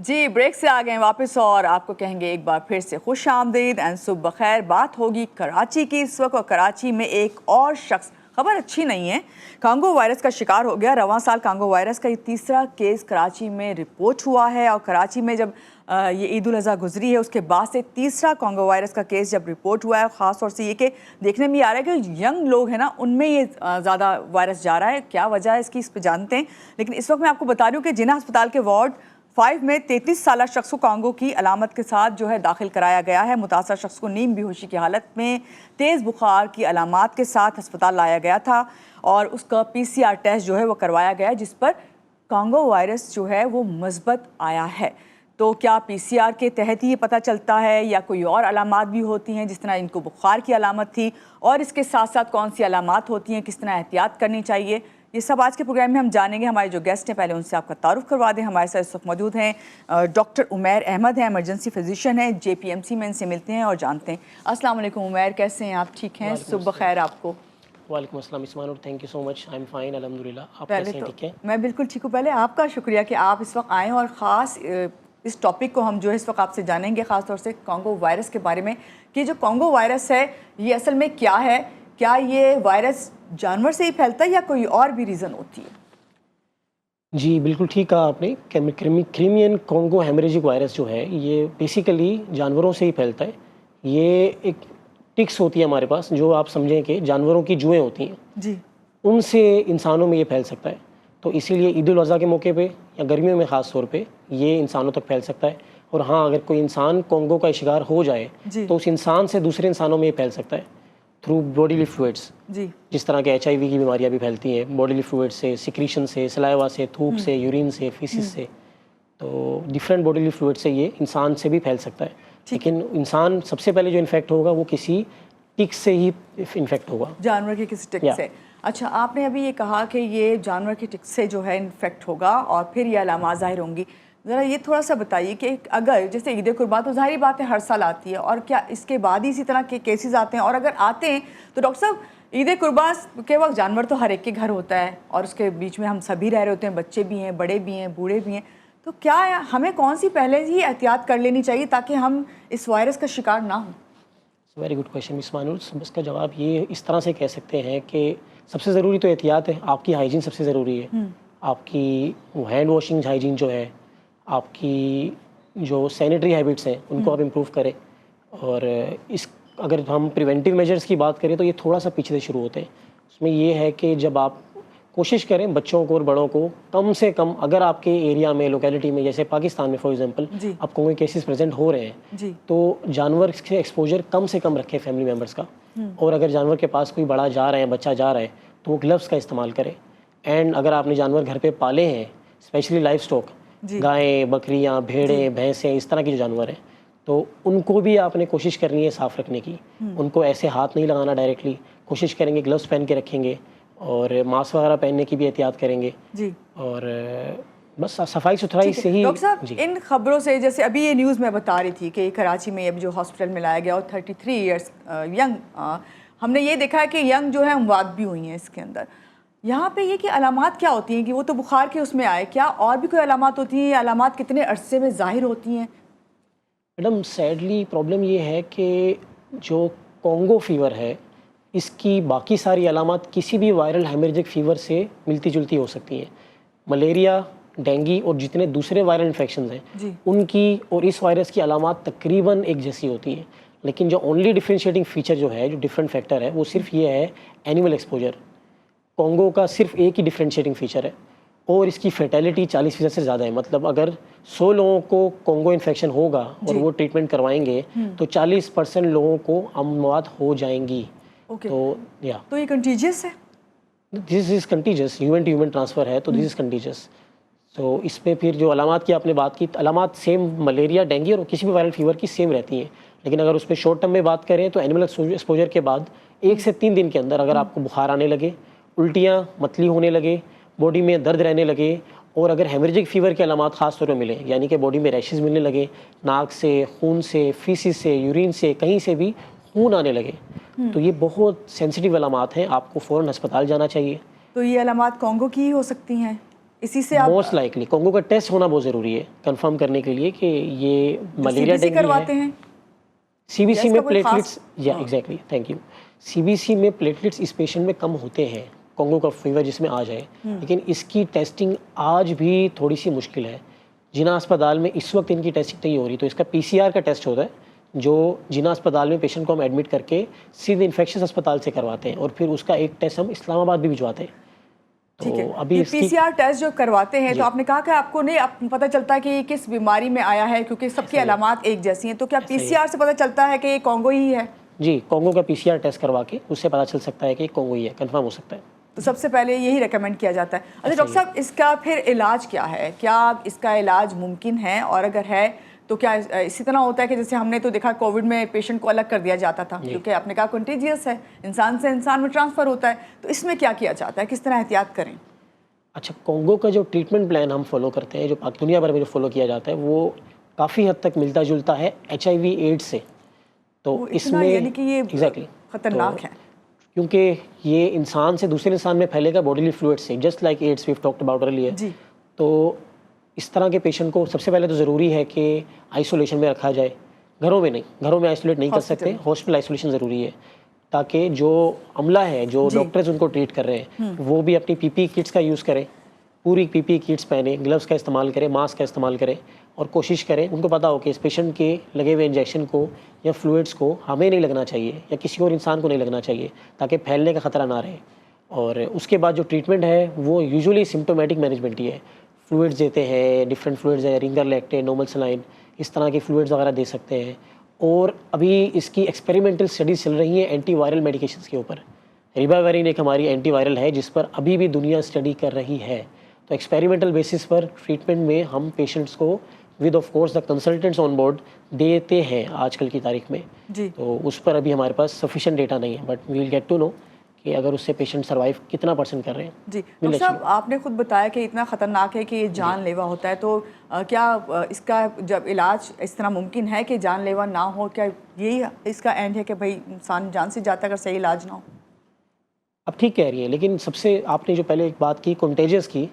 जी break से आ गए वापस और आपको कहेंगे एक बार फिर से खुश आमदीद एंड सुबह खैर। बात होगी कराची की इस वक्त, और कराची में एक और शख्स, खबर अच्छी नहीं है, कांगो वायरस का शिकार हो गया। रवां साल कांगो वायरस का ये तीसरा केस कराची में रिपोर्ट हुआ है और कराची में जब ये ईद उल अज़हा गुजरी है उसके बाद से तीसरा कांगो वायरस का केस जब रिपोर्ट हुआ है। ख़ास तौर से ये कि देखने में आ रहा है कि यंग लोग हैं ना, उनमें ये ज़्यादा वायरस जा रहा है। क्या वजह है इसकी, इस पर जानते हैं। लेकिन इस वक्त मैं आपको बता रही हूँ कि जिन्ना अस्पताल के वार्ड 5 में 33 साल शख्स को कांगो की अलामत के साथ जो है दाखिल कराया गया है। मुतासर शख्स को नीम बेहोशी की हालत में तेज़ बुखार की अलामात के साथ अस्पताल लाया गया था और उसका PCR टेस्ट जो है वो करवाया गया, जिस पर कांगो वायरस जो है वो मुस्बत आया है। तो क्या PCR के तहत ही ये पता चलता है या कोई और अलामात भी होती हैं, जिस तरह इनको बुखार की अलामत थी, और इसके साथ साथ कौन सी अलामात होती हैं, किस तरह एहतियात करनी चाहिए, ये सब आज के प्रोग्राम में हम जानेंगे। हमारे जो गेस्ट हैं पहले उनसे आपका तारुफ करवा दें। हमारे साथ इस वक्त मौजूद हैं डॉक्टर उमैर अहमद हैं, इमरजेंसी फिजिशियन हैं, JPMC में इनसे मिलते हैं और जानते हैं। अस्सलाम वालेकुम उमैर, कैसे हैं आप? ठीक हैं? सुबह खैर आपको। वालेकुम अस्सलाम इस्मान, और thank you so much. I am fine अल्हम्दुलिल्लाह। आप कैसे हैं? ठीक है, मैं बिल्कुल ठीक हूँ। पहले आपका शुक्रिया कि आप इस वक्त आएँ और ख़ास इस टॉपिक को हम जो है इस वक्त आपसे जानेंगे, ख़ास तौर से कांगो वायरस के बारे में कि जो कांगो वायरस है ये असल में क्या है, क्या ये वायरस जानवर से ही फैलता है या कोई और भी रीज़न होती है? जी बिल्कुल ठीक कहा आपने। क्रीमियन कांगो हेमरेजिक वायरस जो है ये बेसिकली जानवरों से ही फैलता है। ये एक टिक्स होती है हमारे पास, जो आप समझें कि जानवरों की जुएँ होती हैं जी, उनसे इंसानों में ये फैल सकता है। तो इसीलिए ईद उल अज़हा के मौके पे या गर्मियों में ख़ास तौर पे ये इंसानों तक फैल सकता है। और हाँ, अगर कोई इंसान कांगो का शिकार हो जाए तो उस इंसान से दूसरे इंसानों में ये फैल सकता है थ्रू बॉडीली फ्लूइड्स। जी, जिस तरह के HIV की बीमारियां भी फैलती हैं बॉडीली फ्लूइड से, सिक्रीशन से, सलाइवा से, थूक से, यूरिन से, फीसिस से। तो डिफरेंट बॉडीली फ्लूइड से ये इंसान से भी फैल सकता है। लेकिन इंसान सबसे पहले जो इन्फेक्ट होगा वो किसी टिक से ही इन्फेक्ट होगा, जानवर के किसी टिक से। अच्छा, आपने अभी ये कहा कि ये जानवर के टिक से जो है इन्फेक्ट होगा और फिर ये अलामात ज़ाहिर होंगी। ज़रा ये थोड़ा सा बताइए कि अगर जैसे ईद कुर्बान तो ज़ाहिर बात है हर साल आती है, और क्या इसके बाद ही इसी तरह के केसेस आते हैं? और अगर आते हैं तो डॉक्टर साहब ईद कुर्बान के वक्त जानवर तो हर एक के घर होता है और उसके बीच में हम सभी रह रहे होते हैं, बच्चे भी हैं, बड़े भी हैं, बूढ़े भी हैं। तो क्या हमें कौन सी पहले ही एहतियात कर लेनी चाहिए ताकि हम इस वायरस का शिकार ना हों? वेरी गुड क्वेश्चन मिस मानुल। इसका जवाब ये इस तरह से कह सकते हैं कि सबसे ज़रूरी तो एहतियात है। आपकी हाइजीन सबसे ज़रूरी है। आपकी हैंड वॉशिंग हाइजीन जो है, आपकी जो सैनिटरी हैबिट्स हैं उनको आप इम्प्रूव करें। और इस अगर हम प्रिवेंटिव मेजर्स की बात करें तो ये थोड़ा सा पीछे से शुरू होते हैं। उसमें ये है कि जब आप कोशिश करें बच्चों को और बड़ों को कम से कम, अगर आपके एरिया में, लोकेलिटी में, जैसे पाकिस्तान में फॉर एग्जांपल आपको कोई केसेस प्रेजेंट हो रहे हैं तो जानवर से एक्सपोजर कम से कम रखें फैमिली मेम्बर्स का। और अगर जानवर के पास कोई बड़ा जा रहा है, बच्चा जा रहा है, तो वो ग्लव्स का इस्तेमाल करें। एंड अगर आपने जानवर घर पे पाले हैं, स्पेशली लाइफ स्टॉक, गायें, बकरियाँ, भेड़ें, भैंसें, इस तरह के जो जानवर हैं, तो उनको भी आपने कोशिश करनी है साफ़ रखने की। उनको ऐसे हाथ नहीं लगाना डायरेक्टली, कोशिश करेंगे ग्लव्स पहन के रखेंगे और मास्क वगैरह पहनने की भी एहतियात करेंगे जी। और बस सफाई सुथराई से ही। डॉक्टर साहब, इन खबरों से, जैसे अभी ये न्यूज़ में बता रही थी कि कराची में अभी जो हॉस्पिटल में लाया गया और 33 ईयर्स यंग, हमने ये देखा है कि यंग जो है अमवात भी हुई हैं इसके अंदर। यहाँ पे ये कि अलामात क्या होती हैं कि वो तो बुखार के उसमें आए, क्या और भी कोई अलामात होती हैं? अलामात कितने अरसे में ज़ाहिर होती हैं? मैडम सैडली प्रॉब्लम ये है कि जो कांगो फीवर है इसकी बाकी सारी अलामात किसी भी वायरल हेमरेजिक फ़ीवर से मिलती जुलती हो सकती हैं। मलेरिया, डेंगू और जितने दूसरे वायरल इन्फेक्शंस हैं उनकी और इस वायरस की अलामात तकरीबन एक जैसी होती हैं। लेकिन जो ओनली डिफरेंशिएटिंग फीचर जो है, जो डिफरेंट फैक्टर है, वो सिर्फ ये है एनिमल एक्सपोजर। कांगो का सिर्फ एक ही डिफरेंशिएटिंग फीचर है और इसकी फेटेलिटी 40% से ज़्यादा है। मतलब अगर 100 लोगों को कांगो इन्फेक्शन होगा और वो ट्रीटमेंट करवाएंगे तो 40% लोगों को अमवात हो जाएंगी। तो ये कंटीजियस है? This is contagious, human to human transfer है, तो दिस इज़ कंटीजियस। तो इसमें फिर जो अलामात की आपने बात की, अलामात सेम मलेरिया, डेंगू और किसी भी वायरल फीवर की सेम रहती हैं। लेकिन अगर उस पर शॉर्ट टर्म में बात करें तो एनिमल एक्सपोजर के बाद 1 से 3 दिन के अंदर अगर आपको बुखार आने लगे, उल्टियाँ, मतली होने लगे, बॉडी में दर्द रहने लगे, और अगर हेमरेजिक फीवर के अलामात ख़ास तौर पर मिले, यानी कि बॉडी में रैशेज़ मिलने लगे, नाक से, खून से, फीसिस से, यूरिन से, कहीं से भी खून आने लगे, तो ये बहुत सेंसिटिव अलामात हैं, आपको फ़ौरन अस्पताल जाना चाहिए। तो ये अलामात कांगो की ही हो सकती हैं? इसी से आप मोस्ट लाइकली कोंगो का टेस्ट होना बहुत ज़रूरी है कंफर्म करने के लिए कि ये मलेरिया CBC डेंगू करवाते है। हैं सीबीसी या में इसका कोई प्लेटलेट्स खास- या हाँ। Exactly thank you. सीबीसी में प्लेटलेट्स इस पेशेंट में कम होते हैं कोंगो का फीवर जिसमें आ जाए, लेकिन इसकी टेस्टिंग आज भी थोड़ी सी मुश्किल है। जिना अस्पताल में इस वक्त इनकी टेस्टिंग नहीं हो रही, तो इसका पीसीआर का टेस्ट होता है जो जिना अस्पताल में पेशेंट को हम एडमिट करके सीधे इन्फेक्शन अस्पताल से करवाते हैं और फिर उसका एक टेस्ट हम इस्लामाबाद भी भिजवाते हैं। ठीक तो है, अभी ये इसकी PCR टेस्ट जो करवाते हैं तो आपने कहा कि आपको नहीं पता चलता कि ये किस बीमारी में आया है, क्योंकि सबकी अलामात एक जैसी हैं, तो क्या PCR से पता चलता है कि ये कोंगो ही है? जी, कोंगो का पीसीआर टेस्ट करवा के उससे पता चल सकता है कि कोंगो ही है, कंफर्म हो सकता है। तो सबसे पहले यही रेकमेंड किया जाता है। अच्छा डॉक्टर साहब, इसका फिर इलाज क्या है? क्या इसका इलाज मुमकिन है, और अगर है तो क्या इसी तरह होता है कि जैसे हमने तो देखा कोविड में पेशेंट को अलग कर दिया जाता था, क्योंकि आपने कहा कंटेजियस है, इंसान से इंसान में ट्रांसफ़र होता है, तो इसमें क्या किया जाता है, किस तरह एहतियात करें? अच्छा, कोंगो का जो ट्रीटमेंट प्लान हम फॉलो करते हैं, जो दुनिया भर में जो फॉलो किया जाता है, वो काफ़ी हद तक मिलता जुलता है HIV एड्स से। तो वो इतना इसमें यानी कि ये एग्जैक्टली खतरनाक है, क्योंकि ये इंसान से दूसरे इंसान में फैलेगा बॉडीली फ्लूइड से, just like AIDS we talked about earlier. जी। तो इस तरह के पेशेंट को सबसे पहले तो ज़रूरी है कि आइसोलेशन में रखा जाए, घरों में नहीं, घरों में आइसोलेट नहीं कर सकते, हॉस्पिटल आइसोलेशन ज़रूरी है, ताकि जो अमला है, जो डॉक्टर्स उनको ट्रीट कर रहे हैं, वो भी अपनी PPE किट्स का यूज़ करें, पूरी PPE किट्स पहने, ग्लव्स का इस्तेमाल करें, मास्क का इस्तेमाल करें, और कोशिश करें, उनको पता हो कि इस पेशेंट के लगे हुए इंजेक्शन को या फ्लूइड्स को हमें नहीं लगना चाहिए या किसी और इंसान को नहीं लगना चाहिए, ताकि फैलने का ख़तरा ना रहे। और उसके बाद जो ट्रीटमेंट है वो यूजुअली सिम्टोमेटिक मैनेजमेंट ही है। फ्लूइड्स देते हैं, डिफरेंट फ्लूइड्स है, रिंगर लैक्टेट, नॉर्मल सलाइन, इस तरह के फ्लूइड्स वगैरह दे सकते हैं। और अभी इसकी एक्सपेरिमेंटल स्टडीज़ चल रही हैं एंटीवायरल मेडिकेशंस के ऊपर। रिबाविरिन एक हमारी एंटीवायरल है जिस पर अभी भी दुनिया स्टडी कर रही है। तो एक्सपेरिमेंटल बेसिस पर ट्रीटमेंट में हम पेशेंट्स को with of course the consultants on board देते हैं आजकल की तारीख में। जी। तो उस पर अभी हमारे पास सफिशिएंट डेटा नहीं है, but we will get to know कि अगर उससे पेशेंट सर्वाइव कितना % कर रहे हैं। जी डॉक्टर साहब, आपने खुद बताया कि इतना ख़तरनाक है कि ये जानलेवा होता है, तो क्या इसका जब इलाज इस तरह मुमकिन है कि जानलेवा ना हो? क्या यही इसका एंड है कि भाई इंसान जान से जाता अगर सही इलाज ना हो? अब ठीक कह रही है, लेकिन सबसे आपने जो पहले एक बात की कंटेजियस की,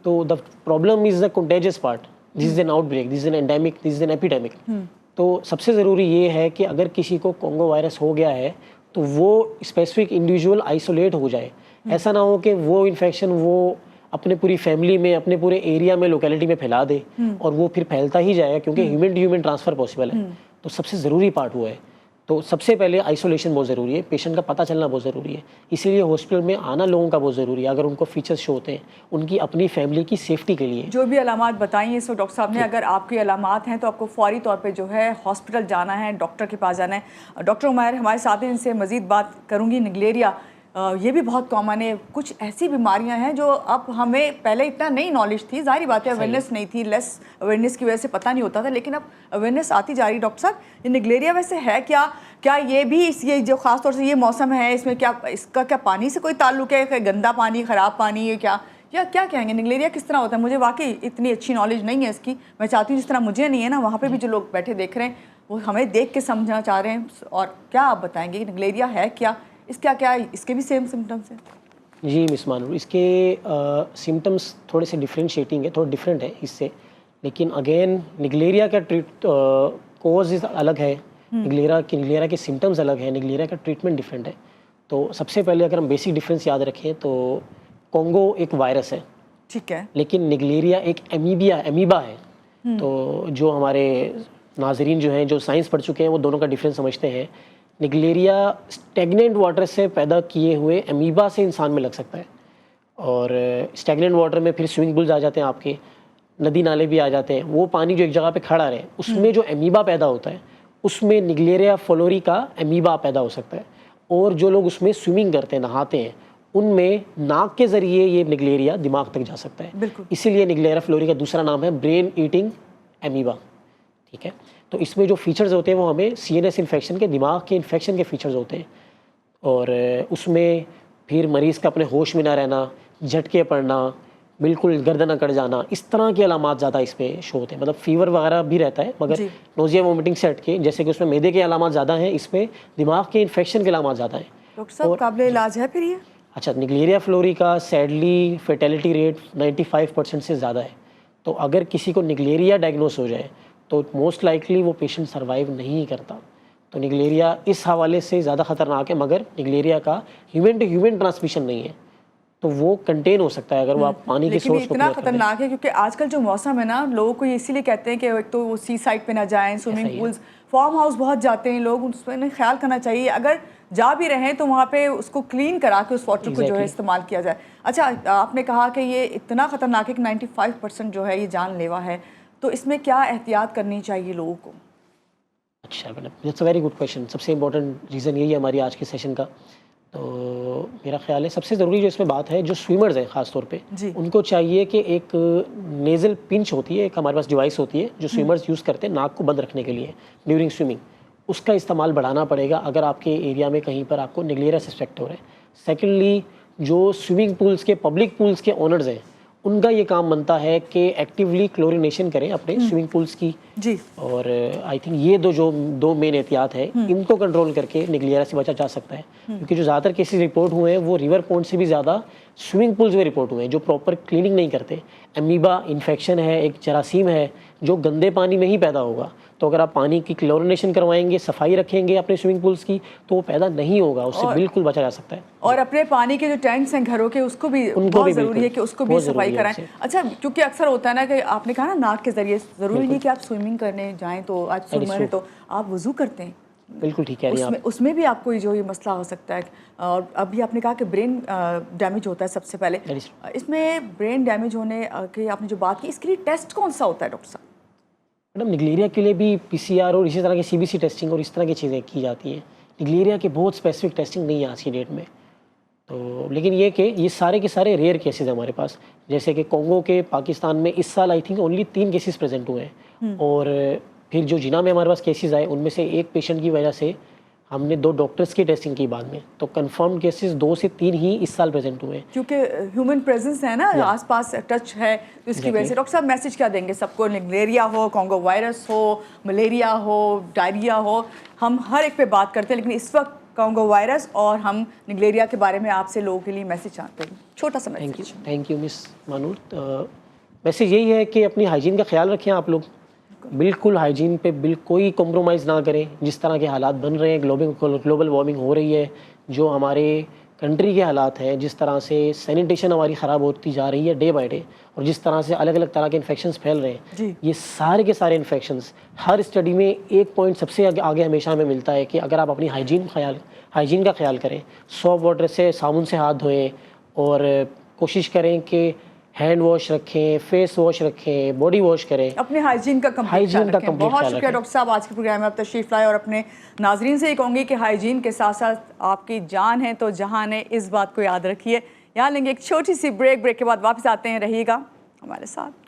तो the problem is the contagious part. This is an outbreak, this is an endemic, this is an epidemic. तो सबसे ज़रूरी ये है कि अगर किसी को कोंगो वायरस हो गया है तो वो स्पेसिफिक इंडिविजुअल आइसोलेट हो जाए। ऐसा ना हो कि वो इन्फेक्शन वो अपने पूरी फैमिली में, अपने पूरे एरिया में, लोकेलिटी में फैला दे और वो फिर फैलता ही जाएगा, क्योंकि human to human transfer possible है। तो सबसे ज़रूरी पार्ट वो है। तो सबसे पहले आइसोलेशन बहुत ज़रूरी है, पेशेंट का पता चलना बहुत ज़रूरी है, इसीलिए हॉस्पिटल में आना लोगों का बहुत ज़रूरी है अगर उनको फीचर्स शो होते हैं, उनकी अपनी फैमिली की सेफ्टी के लिए। जो भी अलामात बताई हैं सो डॉक्टर साहब ने, अगर आपकी अलामात हैं तो आपको फौरी तौर पे जो है हॉस्पिटल जाना है, डॉक्टर के पास जाना है। डॉक्टर उमैर हमारे साथ हैं, इनसे मज़ीद बात करूँगी। निगलेरिया ये भी बहुत कॉमन है, कुछ ऐसी बीमारियां हैं जो अब हमें पहले इतना नहीं नॉलेज थी, जाहिर बात है अवेयरनेस नहीं थी, लेस अवेयरनेस की वजह से पता नहीं होता था, लेकिन अब अवेयरनेस आती जा रही है। डॉक्टर साहब, ये निगलेरिया वैसे है क्या? क्या ये भी ये जो ख़ास तौर से ये मौसम है, इसमें क्या इसका क्या पानी से कोई ताल्लुक है? गंदा पानी, ख़राब पानी, ये क्या या क्या कहेंगे? निगलेरिया किस तरह होता है? मुझे वाकई इतनी अच्छी नॉलेज नहीं है इसकी। मैं चाहती हूँ जिस तरह मुझे नहीं है ना, वहाँ पे भी जो लोग बैठे देख रहे हैं वो हमें देख के समझना चाह रहे हैं। और क्या आप बताएंगे निगलेरिया है क्या, इसका क्या इसके भी सेम सिम्टम्स हैं? जी मिस मानूर, इसके सिम्टम्स थोड़े से डिफ्रेंशिएटिंग है, थोड़ा डिफरेंट है इससे, लेकिन अगेन निगलेरिया का कोज अलग है, निगलेरिया के सिम्टम्स अलग है, निगलेरिया का ट्रीटमेंट डिफरेंट है। तो सबसे पहले अगर हम बेसिक डिफरेंस याद रखें तो कोंगो एक वायरस है, ठीक है, लेकिन निगलेरिया एक एमीबा है। तो जो हमारे नाजरीन जो हैं, जो साइंस पढ़ चुके हैं, वो दोनों का डिफरेंस समझते हैं। निगलेरिया स्टैग्नेंट वाटर से पैदा किए हुए एमीबा से इंसान में लग सकता है, और स्टैग्नेंट वाटर में फिर स्विमिंग पूल्स आ जाते हैं, आपके नदी नाले भी आ जाते हैं। वो पानी जो एक जगह पे खड़ा रहे, उसमें जो एमीबा पैदा होता है, उसमें निगलेरिया फ्लोरी का एमीबा पैदा हो सकता है। और जो लोग उसमें स्विमिंग करते हैं, नहाते हैं, उनमें नाक के ज़रिए ये निगलेरिया दिमाग तक जा सकता है। इसीलिए निगलेरिया फ्लोरी का दूसरा नाम है ब्रेन ईटिंग एमीबा। ठीक है, तो इसमें जो फीचर्स होते हैं वो हमें CNS इन्फेक्शन के, दिमाग के इन्फेक्शन के फीचर्स होते हैं। और उसमें फिर मरीज़ का अपने होश में ना रहना, झटके पड़ना, बिल्कुल गर्दन अकड़ जाना, इस तरह के अलामात ज़्यादा इसमें शो होते हैं। मतलब फीवर वगैरह भी रहता है, मगर नोजिया वोमिटिंग से हटके, जैसे कि उसमें मैदे के अलामात ज़्यादा हैं, इसमें दिमाग के इन्फेक्शन के अलामात ज़्यादा हैं। डॉक्टर साहब, काबिल इलाज है फिर ये? अच्छा, निग्लेरिया फ्लोरी का सैडली फेटेलिटी रेट 95% से ज़्यादा है। तो अगर किसी को निग्लेरिया डायग्नोस हो जाए तो मोस्ट लाइकली वो पेशेंट सर्वाइव नहीं करता। तो निग्लेरिया इस हवाले से ज़्यादा ख़तरनाक है, मगर निग्लेरिया का ह्यूमन टू ह्यूमन ट्रांसमिशन नहीं है, तो वो कंटेन हो सकता है अगर वो आप पानी के लेकिन सोर्स को इतना clear कर दें। खतरनाक है क्योंकि आजकल जो मौसम है ना, लोगों को ये इसीलिए कहते हैं कि एक तो वो सी साइड पे ना जाएं, स्विमिंग ही है। पूल्स, फार्म हाउस बहुत जाते हैं लोग, उसमें ख्याल करना चाहिए। अगर जा भी रहे हैं तो वहाँ पे उसको क्लीन करा के उस वाटर को जो है इस्तेमाल किया जाए। अच्छा, आपने कहा कि ये इतना खतरनाक है कि 95% जो है ये जानलेवा है, तो इसमें क्या एहतियात करनी चाहिए लोगों को? अच्छा madam, that's a very good question. सबसे इम्पोर्टेंट रीज़न यही है हमारी आज के सेशन का। तो मेरा ख्याल है सबसे ज़रूरी जो इसमें बात है, जो स्विमर्स हैं ख़ास तौर पे, उनको चाहिए कि एक नेज़ल पिंच होती है, एक हमारे पास डिवाइस होती है जो स्विमर्स यूज़ करते हैं नाक को बंद रखने के लिए ड्यूरिंग स्विमिंग, उसका इस्तेमाल बढ़ाना पड़ेगा अगर आपके एरिया में कहीं पर आपको निग्लेरिया सस्पेक्ट हो रहा है। सेकेंडली, जो स्विमिंग पूल्स के पब्लिक पूल्स के ओनर्स हैं, उनका ये काम बनता है कि एक्टिवली क्लोरिनेशन करें अपने स्विमिंग पूल्स की जी। और आई थिंक ये दो मेन एहतियात है, इनको कंट्रोल करके निग्लेरिया से बचा जा सकता है। क्योंकि जो ज़्यादातर केसेस रिपोर्ट हुए हैं वो रिवर पॉन्ड से भी ज़्यादा स्विमिंग पूल्स में रिपोर्ट हुए हैं, जो प्रॉपर क्लीनिंग नहीं करते। अमीबा इन्फेक्शन है, एक जरासीम है जो गंदे पानी में ही पैदा होगा। तो अगर आप पानी की क्लोरिनेशन करवाएंगे, सफाई रखेंगे अपने स्विमिंग पूल्स की, तो वो पैदा नहीं होगा, उससे बिल्कुल बचा जा सकता है। और अपने पानी के जो टैंक्स हैं घरों के, उसको भी बहुत ज़रूरी है कि उसको भी सफाई कराएं। अच्छा, क्योंकि अक्सर होता है ना कि आपने कहा ना नाक के ज़रिए, ज़रूरी नहीं कि आप स्विमिंग करने जाएं तो आज स्विमर है तो आप वज़ू करते हैं, बिल्कुल ठीक है। उसमें भी आपको ये मसला हो सकता है। और अभी आपने कहा कि ब्रेन डैमेज होता है सबसे पहले, इसमें ब्रेन डैमेज होने की आपने जो बात की, इसके लिए टेस्ट कौन सा होता है डॉक्टर साहब? मैडम, निग्लेरिया के लिए भी पीसीआर और इसी तरह की सीबीसी टेस्टिंग और इस तरह की चीज़ें की जाती हैं। निग्लेरिया के बहुत स्पेसिफिक टेस्टिंग नहीं है आज की डेट में। तो लेकिन ये सारे के सारे रेयर केसेस हैं हमारे पास। जैसे कि कोंगो के पाकिस्तान में इस साल I think only 3 cases present हुए हैं, और फिर जो जिना में हमारे पास केसेस आए उनमें से एक पेशेंट की वजह से हमने 2 डॉक्टर्स की टेस्टिंग की बाद में, तो कंफर्म केसेस 2 से 3 ही इस साल प्रेजेंट हुए हैं। क्योंकि ह्यूमन प्रेजेंस है ना, आसपास टच है, तो इसकी वजह से। डॉक्टर साहब, मैसेज क्या देंगे सबको? निग्लेरिया हो, कोंगो वायरस हो, मलेरिया हो, डायरिया हो, हम हर एक पे बात करते हैं, लेकिन इस वक्त कोंगो वायरस और हम निग्लेरिया के बारे में आपसे लोगों के लिए मैसेज चाहते हैं, छोटा सा मैसेज। थैंक यू मिस मानूर। मैसेज यही है कि अपनी हाइजीन का ख्याल रखें आप लोग, बिल्कुल हाइजीन पे कोई कॉम्प्रोमाइज़ ना करें। जिस तरह के हालात बन रहे हैं, ग्लोबल वार्मिंग हो रही है, जो हमारे कंट्री के हालात हैं, जिस तरह से सैनिटेशन हमारी ख़राब होती जा रही है डे बाय डे, और जिस तरह से अलग अलग तरह के इन्फेक्शंस फैल रहे हैं, ये सारे के सारे इन्फेक्शंस, हर स्टडी में एक पॉइंट सबसे आगे हमेशा हमें मिलता है कि अगर आप अपनी हाइजीन का ख्याल करें, सॉप वाटर से, साबुन से हाथ धोएं, और कोशिश करें कि हैंड वॉश रखें, फेस वॉश रखें, बॉडी वॉश करें, अपने हाइजीन का कंप्लीट रखें। बहुत शुक्रिया डॉक्टर साहब, आज के प्रोग्राम में आप तशरीफ़ लाए, और अपने नाजरीन से ये कहूँगी कि हाइजीन के साथ साथ आपकी जान है तो जहान है, इस बात को याद रखिए। यहाँ लेंगे एक छोटी सी ब्रेक के बाद वापस आते हैं, रहिएगा हमारे साथ।